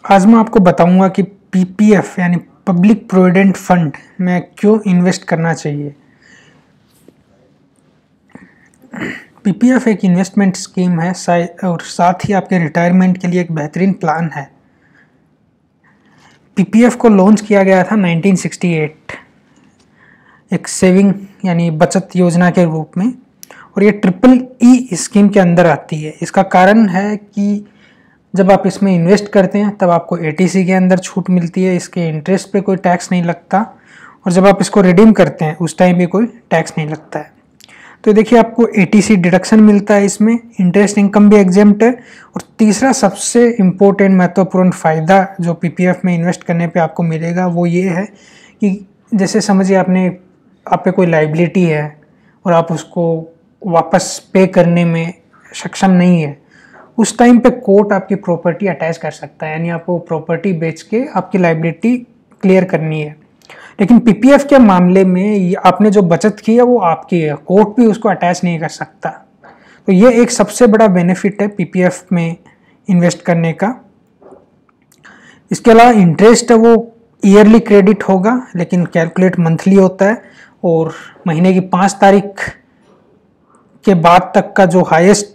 आज मैं आपको बताऊंगा कि पीपीएफ यानी पब्लिक प्रोविडेंट फंड में क्यों इन्वेस्ट करना चाहिए। पीपीएफ एक इन्वेस्टमेंट स्कीम है और साथ ही आपके रिटायरमेंट के लिए एक बेहतरीन प्लान है। पीपीएफ को लॉन्च किया गया था 1968 एक सेविंग यानी बचत योजना के रूप में, और ये EEE स्कीम के अंदर आती है। इसका कारण है कि जब आप इसमें इन्वेस्ट करते हैं तब आपको एटीसी के अंदर छूट मिलती है, इसके इंटरेस्ट पे कोई टैक्स नहीं लगता, और जब आप इसको रिडीम करते हैं उस टाइम भी कोई टैक्स नहीं लगता है। तो देखिए, आपको एटीसी डिडक्शन मिलता है, इसमें इंटरेस्ट इनकम भी एग्जेम्प्ट है। और तीसरा सबसे इम्पोर्टेंट महत्वपूर्ण फ़ायदा जो पीपीएफ में इन्वेस्ट करने पे आपको मिलेगा वो ये है कि जैसे समझिए आप पे कोई लाइबिलिटी है और आप उसको वापस पे करने में सक्षम नहीं है, उस टाइम पे कोर्ट आपकी प्रॉपर्टी अटैच कर सकता है, यानी आपको प्रॉपर्टी बेच के आपकी लाइबिलिटी क्लियर करनी है। लेकिन पीपीएफ के मामले में आपने जो बचत की है वो आपकी है, कोर्ट भी उसको अटैच नहीं कर सकता। तो ये एक सबसे बड़ा बेनिफिट है पीपीएफ में इन्वेस्ट करने का। इसके अलावा इंटरेस्ट है वो ईयरली क्रेडिट होगा, लेकिन कैलकुलेट मंथली होता है, और महीने की 5 तारीख के बाद तक का जो हाईएस्ट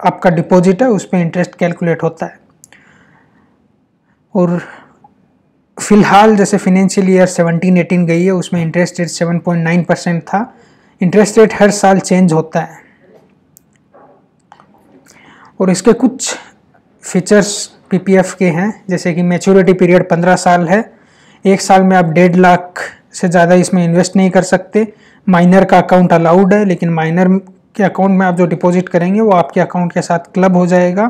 आपका डिपॉजिट है उस पर इंटरेस्ट कैलकुलेट होता है। और फिलहाल जैसे फाइनेंशियल ईयर 17-18 गई है, उसमें इंटरेस्ट रेट 7.9% था। इंटरेस्ट रेट हर साल चेंज होता है, और इसके कुछ फीचर्स पीपीएफ के हैं, जैसे कि मैच्योरिटी पीरियड 15 साल है, 1 साल में आप 1.5 लाख से ज़्यादा इसमें इन्वेस्ट नहीं कर सकते। माइनर का अकाउंट अलाउड है, लेकिन माइनर के अकाउंट में आप जो डिपॉजिट करेंगे वो आपके अकाउंट के साथ क्लब हो जाएगा।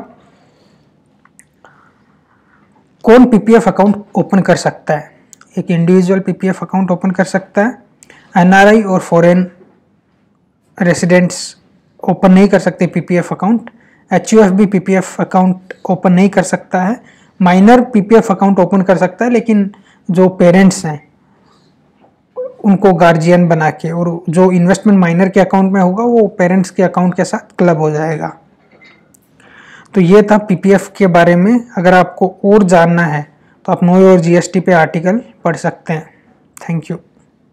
कौन पीपीएफ अकाउंट ओपन कर सकता है? एक इंडिविजुअल पीपीएफ अकाउंट ओपन कर सकता है। एनआरआई और फॉरेन रेसिडेंट्स ओपन नहीं कर सकते पीपीएफ अकाउंट। एचयूएफ भी पीपीएफ अकाउंट ओपन नहीं कर सकता है। माइनर पीपीएफ अकाउंट ओपन कर सकता है, लेकिन जो पेरेंट्स हैं उनको गार्जियन बना के, और जो इन्वेस्टमेंट माइनर के अकाउंट में होगा वो पेरेंट्स के अकाउंट के साथ क्लब हो जाएगा। तो ये था पीपीएफ के बारे में। अगर आपको और जानना है तो आप नो योर जीएसटी पे आर्टिकल पढ़ सकते हैं। Thank you.